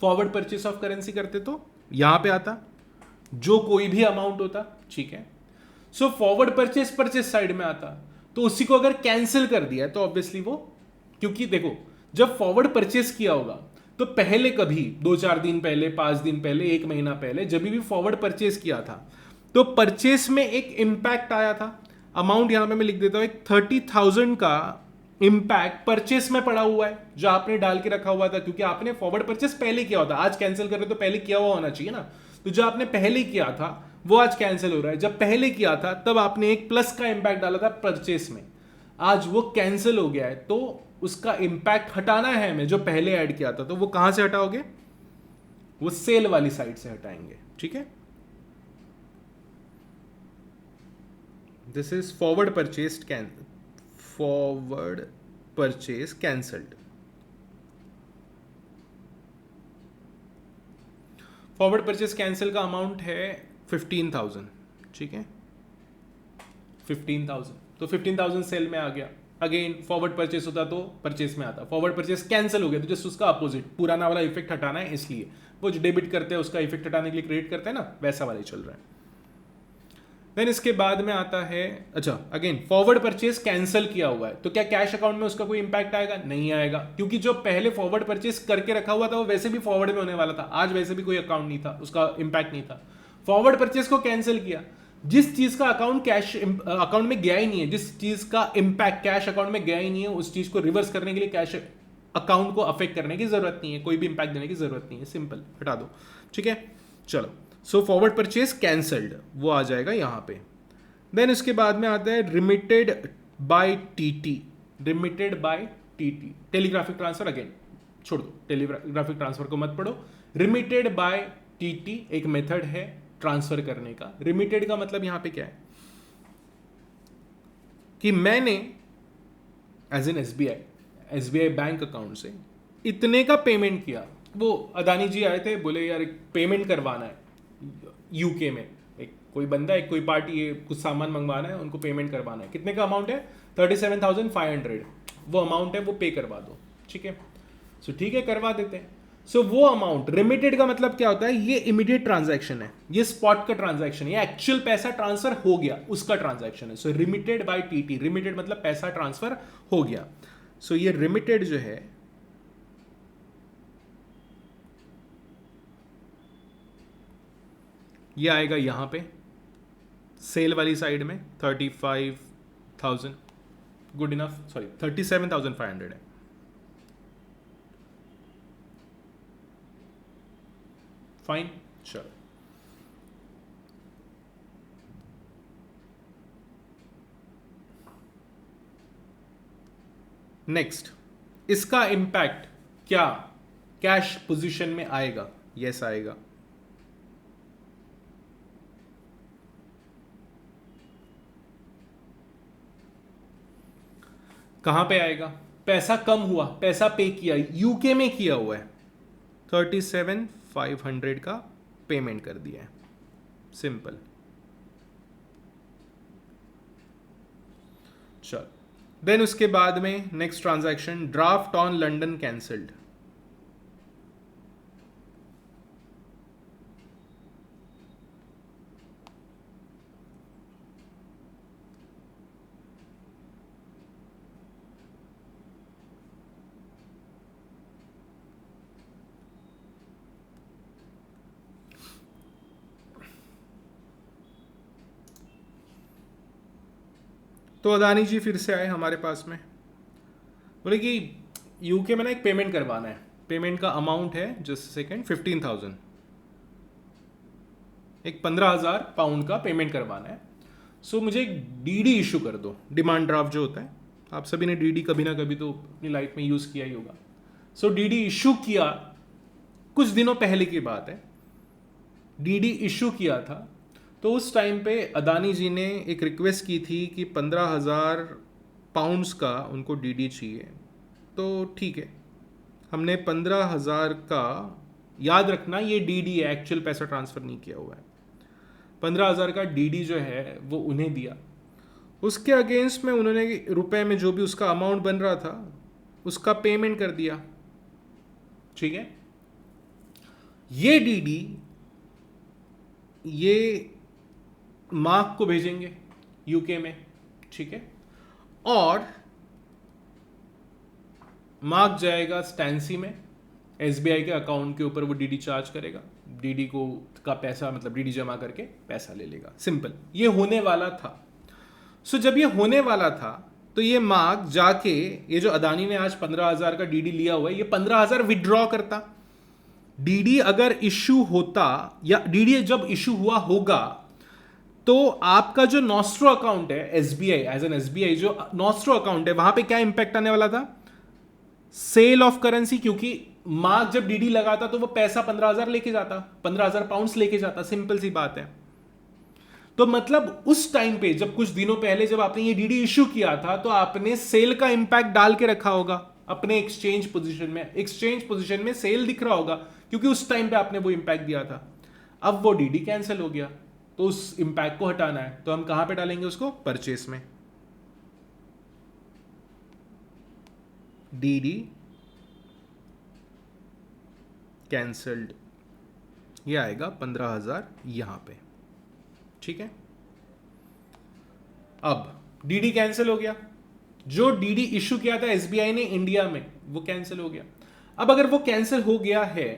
forward purchase of currency करते तो यहां पे आता जो कोई भी अमाउंट होता, ठीक है। सो फॉरवर्ड परचेस साइड में आता, तो उसी को अगर कैंसिल कर दिया तो ऑब्वियसली वो, क्योंकि देखो जब फॉरवर्ड परचेस किया होगा तो पहले कभी 2-4 दिन पहले, 5 दिन पहले, 1 महीना पहले जब भी फॉरवर्ड परचेस किया था तो परचेस में एक इंपैक्ट आया था। अमाउंट यहां पे मैं लिख देता हूं, एक 30,000 का इंपैक्ट परचेस में पड़ा हुआ है जो आपने डाल के रखा हुआ था, क्योंकि आपने फॉरवर्ड परचेस पहले किया होता। आज कैंसिल कर रहे तो पहले किया हुआ होना चाहिए ना। तो जो आपने पहले किया था वो आज कैंसिल हो रहा है। जब पहले किया था तब आपने एक प्लस का इंपैक्ट डाला था परचेस में, आज वो कैंसिल हो गया है तो उसका इंपैक्ट हटाना है हमें जो पहले ऐड किया था। तो वो कहां से हटाओगे? वो सेल वाली साइड से हटाएंगे, ठीक है। This is forward purchase cancelled. Forward purchase cancel का अमाउंट है 15,000, ठीक है, 15,000। तो 15,000 सेल में आ गया। अगेन फॉरवर्ड परचेस होता तो परचेस में आता। फॉरवर्ड परचेस कैंसिल हो गया तो जस्ट उसका अपोजिट, पुराना वाला इफेक्ट हटाना है, इसलिए वो जो डेबिट करते हैं उसका इफेक्ट हटाने के लिए क्रेडिट करते हैं ना, वैसा वाला ही चल रहा है। देन इसके बाद में आता है, अच्छा अगेन फॉरवर्ड परचेस कैंसिल किया हुआ है तो क्या कैश अकाउंट में उसका कोई इंपैक्ट आएगा? नहीं आएगा, क्योंकि जो पहले फॉरवर्ड परचेस करके रखा हुआ था वो वैसे भी फॉरवर्ड में होने वाला था। आज वैसे भी कोई अकाउंट नहीं था, उसका इंपैक्ट नहीं था। फॉरवर्ड परचेस को कैंसिल किया, जिस चीज का अकाउंट कैश अकाउंट में गया ही नहीं है, जिस चीज का इंपैक्ट कैश अकाउंट में गया ही नहीं है, उस चीज को रिवर्स करने के लिए कैश अकाउंट को अफेक्ट करने की जरूरत नहीं है, कोई भी इंपैक्ट देने की जरूरत नहीं है, सिंपल, हटा दो, ठीक है। चलो, सो फॉरवर्ड परचेज कैंसल्ड, वो आ जाएगा यहाँ पे। देन उसके बाद में आता है remitted by TT, remitted by TT, telegraphic transfer, again छोड़ दो, टेलीग्राफिक ट्रांसफर को मत पढ़ो। रिमिटेड बाय टीटी एक मेथड है ट्रांसफर करने का। रिमिटेड का मतलब यहां पे क्या है कि मैंने as an SBI bank account से इतने का पेमेंट किया। वो अदानी जी आए थे, बोले यार एक पेमेंट करवाना है यूके में, एक कोई बंदा, एक कोई पार्टी, ये कुछ सामान मंगवाना है, उनको पेमेंट करवाना है। कितने का अमाउंट है? 37,500, वो अमाउंट है, वो पे करवा दो, ठीक है। सो ठीक है, करवा देते हैं। सो वो अमाउंट, रिमिटेड का मतलब क्या होता है? ये इमीडिएट ट्रांजैक्शन है, ये स्पॉट का ट्रांजैक्शन है, ये एक्चुअल पैसा ट्रांसफर हो गया उसका ट्रांजैक्शन है। सो रिमिटेड बाय टीटी, रिमिटेड मतलब पैसा ट्रांसफर हो गया। सो ये रिमिटेड जो है ये आएगा यहां पे सेल वाली साइड में 35,000, गुड इनफ, सॉरी 37,500 है। फाइन, चलो नेक्स्ट, इसका इंपैक्ट क्या कैश पोजीशन में आएगा? यस आएगा। कहां पे आएगा? पैसा कम हुआ, पैसा पे किया, यूके में किया हुआ है, 37,500 का पेमेंट कर दिया है, सिंपल। चल, देन उसके बाद में next transaction, draft on London cancelled. तो अदानी जी फिर से आए हमारे पास में, बोले कि यूके में ना एक पेमेंट करवाना है, पेमेंट का अमाउंट है जस्ट सेकेंड 15,000, एक 15,000 पाउंड का पेमेंट करवाना है। सो मुझे एक डीडी इशू कर दो, डिमांड ड्राफ्ट जो होता है, आप सभी ने डीडी कभी ना कभी तो अपनी लाइफ में यूज किया ही होगा। सो डीडी इशू किया, कुछ दिनों पहले की बात है, डीडी इशू किया था। तो उस टाइम पे अदानी जी ने एक रिक्वेस्ट की थी कि 15,000 पाउंड्स का उनको डीडी चाहिए। तो ठीक है, हमने 15,000 का, याद रखना ये डीडी है, एक्चुअल पैसा ट्रांसफर नहीं किया हुआ है, 15,000 का डीडी जो है वो उन्हें दिया। उसके अगेंस्ट में उन्होंने रुपए में जो भी उसका अमाउंट बन रहा था उसका पेमेंट कर दिया, ठीक है। ये डीडी ये मार्क को भेजेंगे यूके में, ठीक है, और मार्क जाएगा स्टैंसी में, एसबीआई के अकाउंट के ऊपर वो डीडी चार्ज करेगा, डीडी को का पैसा मतलब डीडी जमा करके पैसा ले लेगा, सिंपल। ये होने वाला था। सो जब ये होने वाला था तो ये मार्क जाके, ये जो अदानी ने आज 15,000 का डीडी लिया हुआ है, ये 15,000 विड्रॉ करता। डीडी अगर इशू होता या डीडी जब इशू हुआ होगा तो आपका जो नॉस्ट्रो अकाउंट है एसबीआई, एज एन एसबीआई जो नॉस्ट्रो अकाउंट है, वहां पे क्या इंपैक्ट आने वाला था? सेल ऑफ करेंसी, क्योंकि मार्क जब डीडी लगाता तो वो पैसा 15,000 लेके जाता, 15,000 पाउंड्स लेके जाता, सिंपल सी बात है। तो मतलब उस टाइम पे, जब कुछ दिनों पहले जब आपने ये डीडी इशू किया था, तो आपने सेल का इंपैक्ट डाल के रखा होगा अपने एक्सचेंज पोजीशन में, एक्सचेंज पोजीशन में सेल दिख रहा होगा, क्योंकि उस टाइम पे आपने वो इंपैक्ट दिया था। अब वो डीडी कैंसिल हो गया, तो उस इंपैक्ट को हटाना है, तो हम कहां पे डालेंगे उसको? परचेस में। डीडी कैंसल्ड, ये आएगा 15,000 यहां पे, ठीक है। अब डीडी कैंसिल हो गया, जो डीडी इशू किया था एसबीआई ने इंडिया में वो कैंसिल हो गया। अब अगर वो कैंसिल हो गया है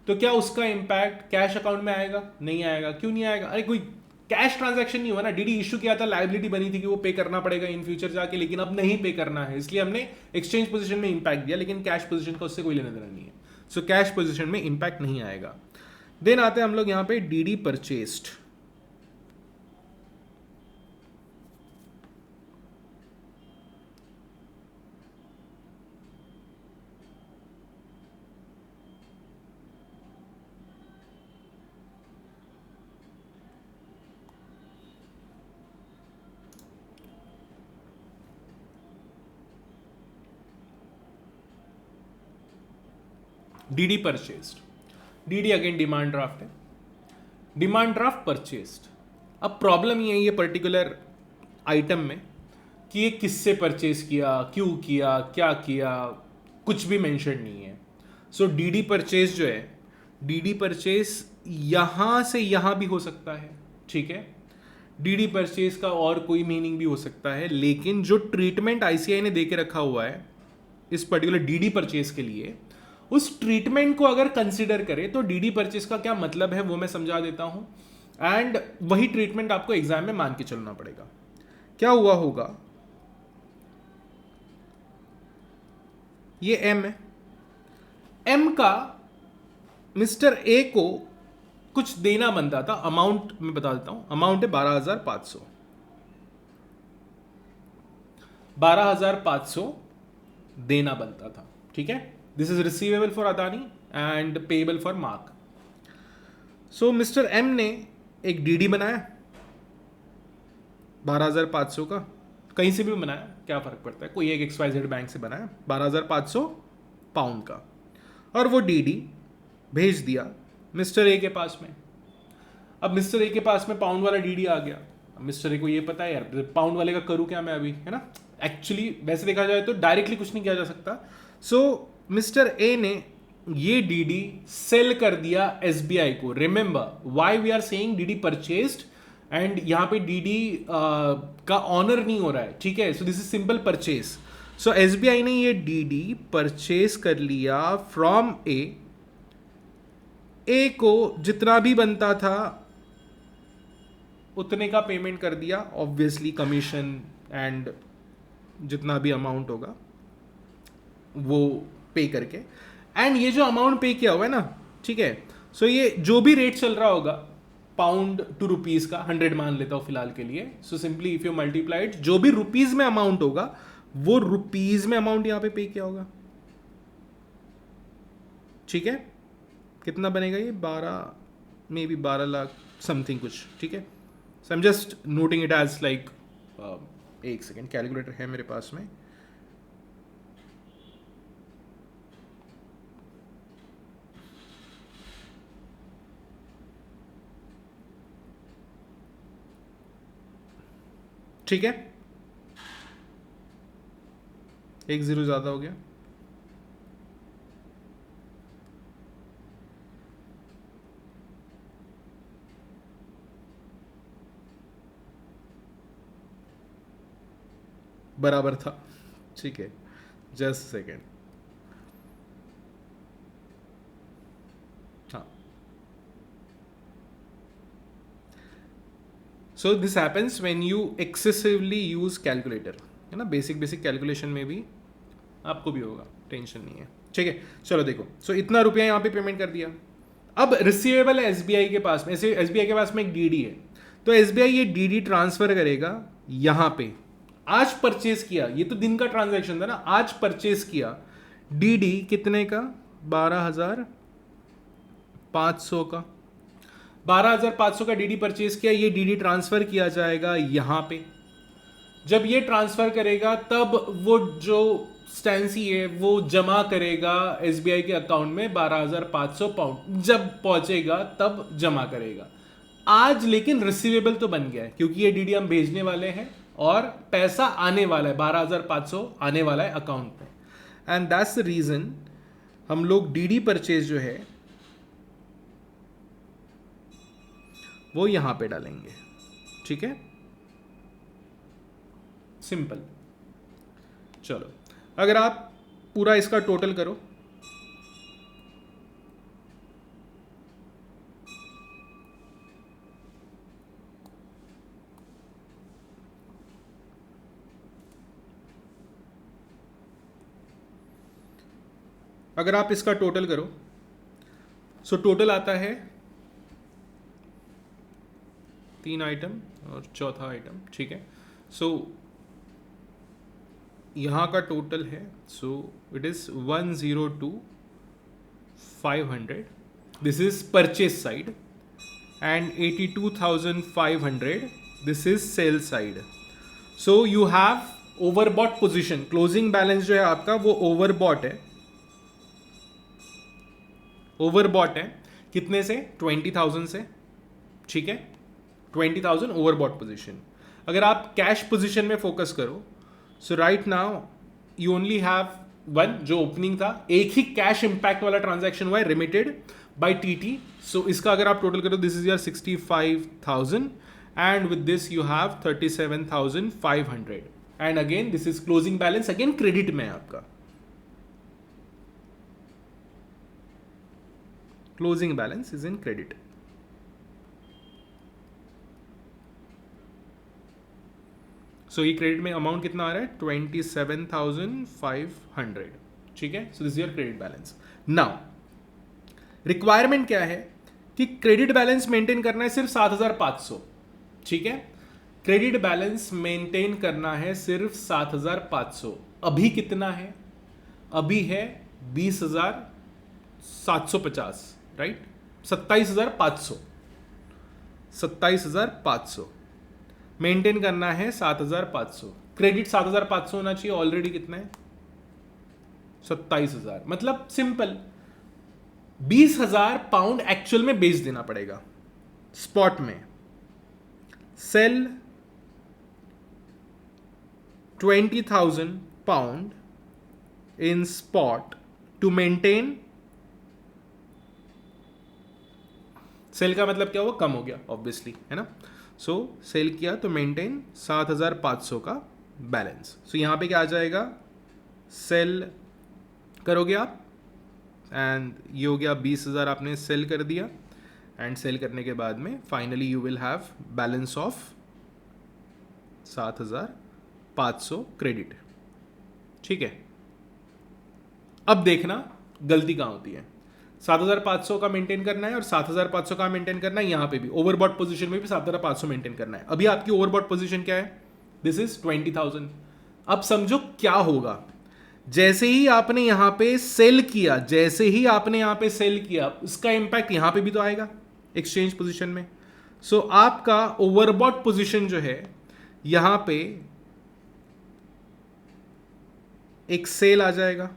तो क्या उसका इंपैक्ट कैश अकाउंट में आएगा? नहीं आएगा। क्यों नहीं आएगा? अरे कोई कैश ट्रांजैक्शन नहीं हुआ ना, डीडी इशू किया था, लायबिलिटी बनी थी कि वो पे करना पड़ेगा इन फ्यूचर जाके, लेकिन अब नहीं पे करना है, इसलिए हमने एक्सचेंज पोजीशन में इंपैक्ट दिया, लेकिन कैश पोजीशन का उससे कोई लेना देना नहीं है। सो कैश पोजीशन में इंपैक्ट नहीं आएगा। देन आते हैं हम लोग यहां पे DD purchased. DD purchased, DD again demand draft है, डिमांड ड्राफ्ट परचेस्ड। अब प्रॉब्लम ये है ये पर्टिकुलर आइटम में कि ये किससे परचेज किया, क्यों किया, क्या किया, कुछ भी मेंशन नहीं है। सो डीडी परचेज जो है, डीडी परचेज यहां से यहां भी हो सकता है, ठीक है। डीडी परचेज का और कोई मीनिंग भी हो सकता है, लेकिन जो ट्रीटमेंट आईसीआई ने देके रखा हुआ है इस पर्टिकुलर डीडी परचेज के लिए, उस ट्रीटमेंट को अगर कंसिडर करें तो डीडी परचेज का क्या मतलब है वो मैं समझा देता हूं, एंड वही ट्रीटमेंट आपको एग्जाम में मान के चलना पड़ेगा। क्या हुआ होगा, ये एम है, एम का मिस्टर ए को कुछ देना बनता था, अमाउंट मैं बता देता हूं, अमाउंट है 12,500, 12,500 देना बनता था, ठीक है। This is receivable for Adani and payable for Mark. So mister M ने एक डीडी बनाया 12,500 का, कहीं से भी बनाया, क्या फर्क पड़ता है, कोई एक XYZ बैंक से बनाया 12,500 पाउंड का, और वो डीडी भेज दिया मिस्टर ए के पास में। अब मिस्टर ए के पास में पाउंड वाला डीडी आ गया। अब मिस्टर ए को ये पता है यार पाउंड वाले का करूँ क्या मैं अभी, है ना। एक्चुअली वैसे देखा जाए तो डायरेक्टली कुछ नहीं किया जा सकता। सो मिस्टर ए ने ये डीडी सेल कर दिया एसबीआई को। Remember why we are saying DD purchased, and यहां पे डीडी का ऑनर नहीं हो रहा है, ठीक है। So this is simple purchase. So SBI ने ये डीडी परचेज कर लिया फ्रॉम ए को जितना भी बनता था उतने का पेमेंट कर दिया, ऑब्वियसली कमीशन एंड जितना भी अमाउंट होगा वो पे करके। एंड ये जो अमाउंट पे किया हुआ है ना, ठीक है, सो ये जो भी रेट चल रहा होगा पाउंड टू रुपीज का, 100 मान लेता हूं फिलहाल के लिए। So simply if you multiplied, जो भी रुपीज में अमाउंट होगा वो रुपीज में अमाउंट यहां पे किया होगा, ठीक है। कितना बनेगा ये, 12 मे बी 12 लाख समथिंग कुछ, ठीक है। So I am just noting it as like, एक सेकेंड, कैलकुलेटर है मेरे पास में। ठीक है, एक जीरो ज्यादा हो गया, बराबर था, ठीक है, जस्ट सेकेंड। हाँ, so this happens when you excessively use calculator, है ना। बेसिक कैलकुलेशन में भी आपको भी होगा, टेंशन नहीं है, ठीक है। चलो देखो, सो इतना रुपया यहाँ पे पेमेंट कर दिया। अब रिसीवेबल है एसबीआई के पास में, एसबीआई के पास में एक डीडी है, तो एसबीआई ये डीडी ट्रांसफर करेगा यहाँ पे। आज परचेज किया, ये तो दिन का ट्रांजैक्शन था ना, आज परचेज किया डीडी कितने का, 12,500 का, 12,500 का डीडी परचेज किया। ये डीडी ट्रांसफर किया जाएगा यहां पे। जब ये ट्रांसफर करेगा तब वो जो स्टैंसी है वो जमा करेगा एसबीआई के अकाउंट में 12,500 पाउंड। जब पहुंचेगा तब जमा करेगा। आज लेकिन रिसीवेबल तो बन गया है, क्योंकि ये डीडी हम भेजने वाले हैं और पैसा आने वाला है, 12,500 आने वाला है अकाउंट पे। एंड दैट्स द रीजन हम लोग डीडी परचेज जो है वो यहां पे डालेंगे, ठीक है, सिंपल। चलो, अगर आप पूरा इसका टोटल करो, अगर आप इसका टोटल करो, सो टोटल आता है 3 आइटम और चौथा आइटम, ठीक है। सो यहाँ का टोटल है, so it is 102,500, this is purchase side, and 82,500 this is sell side. So you have overbought position, closing balance जो है आपका वो ओवरबॉट है, ओवरबॉट है कितने से, 20,000 से, ठीक है, 20,000 ओवरबॉट पोजीशन। अगर आप कैश पोजीशन में फोकस करो, so right now you only have one, जो ओपनिंग था, एक ही कैश इंपैक्ट वाला ट्रांजैक्शन हुआ है, रिमिटेड बाय टीटी। सो इसका अगर आप टोटल करो, this is your 65,000 and with this you have 37,500 and again this is closing balance, again credit में है आपका, closing balance is in credit. So ये क्रेडिट में अमाउंट कितना आ रहा है, 27,500, ठीक है। So this is your credit balance. Now requirement क्या है कि क्रेडिट बैलेंस मेंटेन करना है सिर्फ 7,500, ठीक है, क्रेडिट बैलेंस मेंटेन करना है सिर्फ 7,500। अभी कितना है, अभी है 20,750, राइट, 27,500, 27,500 मेंटेन करना है 7,500, क्रेडिट 7,500 होना चाहिए, ऑलरेडी कितना है 27,000, मतलब सिंपल 20,000 पाउंड एक्चुअल में बेच देना पड़ेगा स्पॉट में। Sale 20,000 pound in spot to maintain, sale का मतलब क्या हुआ, कम हो गया ऑब्वियसली, है ना। सो सेल किया तो मेंटेन 7,500 का बैलेंस। सो यहां पे क्या आ जाएगा, सेल करोगे आप एंड ये हो गया 20,000 आपने सेल कर दिया, एंड सेल करने के बाद में finally you will have balance of 7,500 credit, ठीक है। अब देखना गलती कहाँ होती है, 7,500 का मेंटेन करना है और 7,500 का मेंटेन करना है, यहां पे भी ओवरबॉट पोजीशन में भी 7,500 मेंटेन करना है। अभी आपकी ओवरबॉट पोजीशन क्या है, दिस इज 20,000। अब समझो क्या होगा, जैसे ही आपने यहां पे सेल किया, जैसे ही आपने यहां पे सेल किया, उसका इंपैक्ट यहां पे भी तो आएगा एक्सचेंज पोजीशन में। सो आपका ओवरबॉट पोजीशन जो है, यहां पे एक सेल आ जाएगा,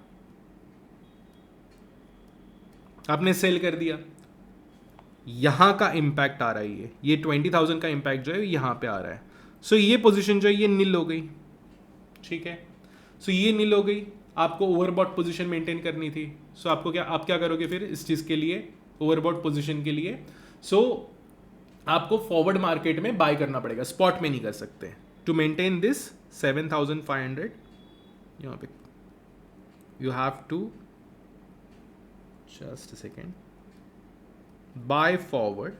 आपने सेल कर दिया, यहां का इंपैक्ट आ रहा है, ये 20,000 का इंपैक्ट जो है यहां पे आ रहा है। सो ये पोजीशन जो है ये नील हो गई, ठीक है। सो ये नील हो गई, आपको ओवरबॉट पोजीशन मेंटेन करनी थी। सो आपको क्या, आप क्या करोगे फिर इस चीज के लिए, ओवरबॉट पोजीशन के लिए, सो आपको फॉरवर्ड मार्केट में बाय करना पड़ेगा, स्पॉट में नहीं कर सकते। टू मेंटेन दिस 7,500, यहां पे you have to, just a second, buy forward.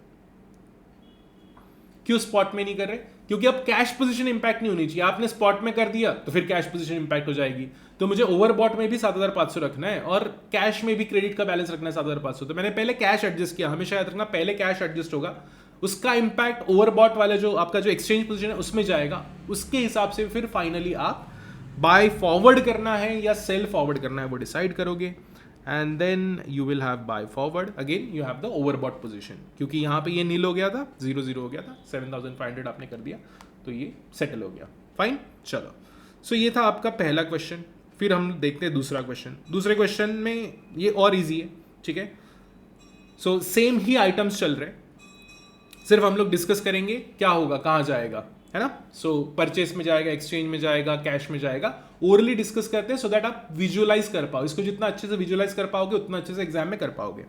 क्यों स्पॉट में नहीं कर रहे, क्योंकि अब कैश पोजीशन इंपैक्ट नहीं होनी चाहिए, आपने स्पॉट में कर दिया तो फिर कैश पोजीशन इंपैक्ट हो जाएगी। तो मुझे ओवरबॉट में भी 7,500 रखना है और कैश में भी क्रेडिट का बैलेंस रखना है 7,500। तो मैंने पहले कैश एडजस्ट किया, हमेशा याद रखना पहले कैश एडजस्ट होगा, उसका इंपैक्ट ओवरबॉट वाले जो आपका जो एक्सचेंज पोजीशन है उसमें जाएगा, उसके हिसाब से फिर फाइनली आप बाय फॉरवर्ड करना है या सेल फॉरवर्ड करना है वो डिसाइड करोगे, and then you will have buy forward, again you have the overbought position, क्योंकि यहाँ पे ये नील हो गया था, 0-0 हो गया था, 7,500 आपने कर दिया तो ये सेटल हो गया, फाइन। चलो, सो ये था आपका पहला क्वेश्चन। फिर हम देखते हैं दूसरा क्वेश्चन। दूसरे क्वेश्चन में ये और इजी है, ठीक है। सो सेम ही आइटम्स चल रहे, सिर्फ हम लोग डिस्कस करेंगे क्या होगा, कहाँ जाएगा, है ना। सो परचेस में जाएगा, एक्सचेंज में जाएगा, कैश में जाएगा, ओरली डिस्कस करते हैं सो दैट आप विजुअलाइज कर पाओ, इसको जितना अच्छे से विजुअलाइज कर पाओगे उतना अच्छे से एग्जाम में कर पाओगे।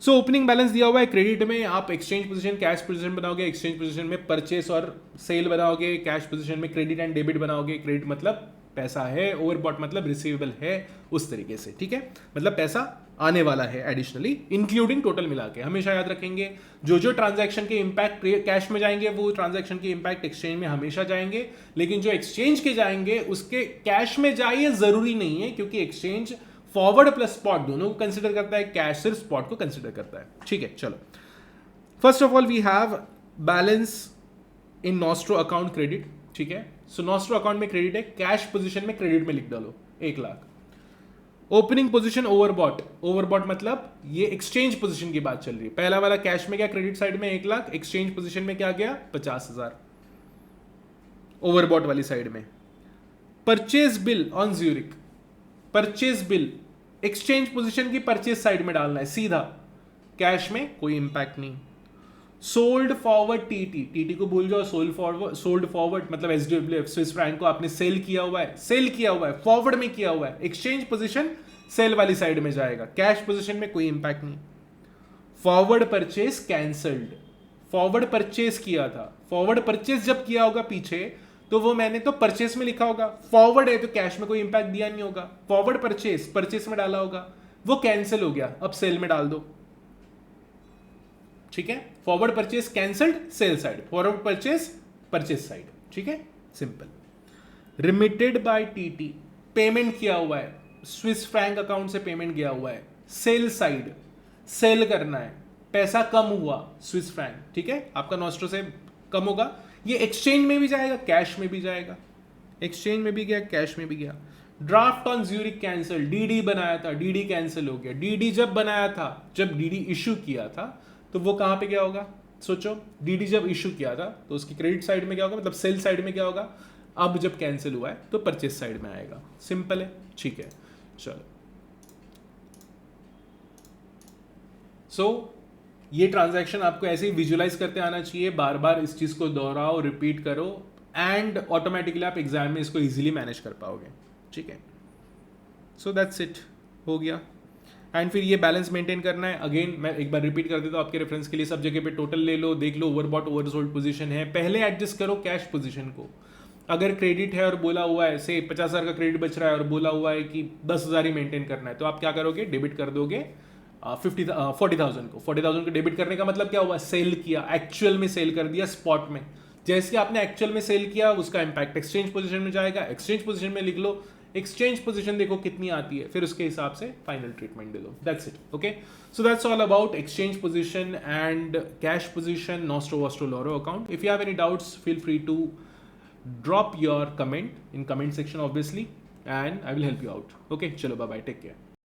सो ओपनिंग बैलेंस दिया हुआ है, क्रेडिट में आप एक्सचेंज पोजीशन कैश पोजीशन बनाओगे, एक्सचेंज पोजीशन में परचेस और सेल बनाओगे, कैश पोजीशन में क्रेडिट एंड डेबिट बनाओगे। क्रेडिट मतलब पैसा है, ओवरबॉट मतलब रिसीवेबल है, उस तरीके से, ठीक है, मतलब पैसा आने वाला है एडिशनली, इंक्लूडिंग टोटल मिला के। हमेशा याद रखेंगे जो जो ट्रांजैक्शन के इंपैक्ट कैश में जाएंगे वो ट्रांजैक्शन के इंपैक्ट एक्सचेंज में हमेशा जाएंगे, लेकिन जो एक्सचेंज के जाएंगे उसके कैश में जाए जरूरी नहीं है, क्योंकि एक्सचेंज फॉरवर्ड प्लस स्पॉट दोनों को कंसिडर करता है, कैश सिर्फ स्पॉट को कंसिडर करता है। ठीक है, चलो first of all we have balance in nostro account credit. ठीक है, सो नॉस्ट्रो अकाउंट में क्रेडिट है, कैश पोजीशन में क्रेडिट में लिख डालो 1 lakh. Opening position overbought, overbought मतलब ये एक्सचेंज पोजीशन की बात चल रही है। पहला वाला कैश में गया क्रेडिट साइड में 1 लाख, एक्सचेंज पोजीशन में क्या गया 50,000 ओवरबॉट वाली साइड में। Purchase bill on Zurich, purchase bill exchange position की परचेज साइड में डालना है सीधा, कैश में कोई इंपैक्ट नहीं। सोल्ड फॉरवर्ड टीटी, टीटी को भूल जाओ, सोल्ड फॉरवर्ड मतलब एसडब्ल्यूएफ स्विस फ्रैंक को आपने सेल किया हुआ है, फॉरवर्ड में किया हुआ है, एक्सचेंज पोजीशन सेल वाली साइड में जाएगा, कैश पोजीशन में कोई इंपैक्ट नहीं। Forward purchase cancelled, forward purchase किया था, फॉरवर्ड परचेज जब किया होगा पीछे तो वो मैंने तो परचेस में लिखा होगा, फॉरवर्ड है तो कैश में कोई इंपैक्ट दिया नहीं होगा, फॉरवर्ड परचेस में डाला होगा, वो कैंसिल हो गया, अब सेल में डाल दो। ठीक है, forward purchase cancelled sale side, forward purchase side. ठीक है, simple. Remitted by TT, payment किया हुआ है, स्विस फ्रैंक अकाउंट से पेमेंट गया हुआ है, सेल साइड, सेल करना है, पैसा कम हुआ स्विस फ्रैंक। ठीक है, आपका नॉस्ट्रो से कम होगा, ये एक्सचेंज में भी जाएगा, कैश में भी जाएगा, एक्सचेंज में भी गया, कैश में भी गया। Draft on Zurich cancel, DD बनाया था, डीडी कैंसिल हो गया। डीडी जब बनाया था, जब डीडी इशू किया था तो वो कहां पे गया होगा, सोचो, डीडी जब इशू किया था तो उसकी क्रेडिट साइड में क्या होगा, मतलब सेल साइड में क्या होगा, अब जब कैंसिल हुआ है तो परचेज साइड में आएगा। सिंपल है, ठीक है, चलो। सो ये ट्रांजैक्शन आपको ऐसे ही विजुअलाइज करते आना चाहिए, बार बार इस चीज को दोहराओ, रिपीट करो, एंड ऑटोमेटिकली आप एग्जाम में इसको इजीली मैनेज कर पाओगे। ठीक है, सो दैट्स इट, हो गया। एंड फिर ये बैलेंस मेंटेन करना है। अगेन मैं एक बार रिपीट कर देता हूँ आपके रेफरेंस के लिए, सब जगह पे टोटल ले लो, देख लो ओवरबॉट ओवरसोल्ड पोजीशन है, पहले एडजस्ट करो कैश पोजीशन को। अगर क्रेडिट है और बोला हुआ है से 50,000 का क्रेडिट बच रहा है और बोला हुआ है कि 10,000 ही मेंटेन करना है, तो आप क्या करोगे, डेबिट कर दोगे 40,000 को। 40,000 को डेबिट करने का मतलब क्या हुआ, सेल किया, एक्चुअल में सेल कर दिया स्पॉट में। जैसे आपने एक्चुअल में सेल किया उसका इंपैक्ट एक्सचेंज पोजीशन में जाएगा, एक्सचेंज पोजीशन में लिख लो, एक्सचेंज पोजीशन देखो कितनी आती है, फिर उसके हिसाब से फाइनल ट्रीटमेंट दे दो। That's it, okay. So that's all about exchange position and cash position, nostro vostro loro account. If you have any doubts feel free to drop your comment in comment section obviously, and I will help you out. Okay, chalo, bye bye, take care.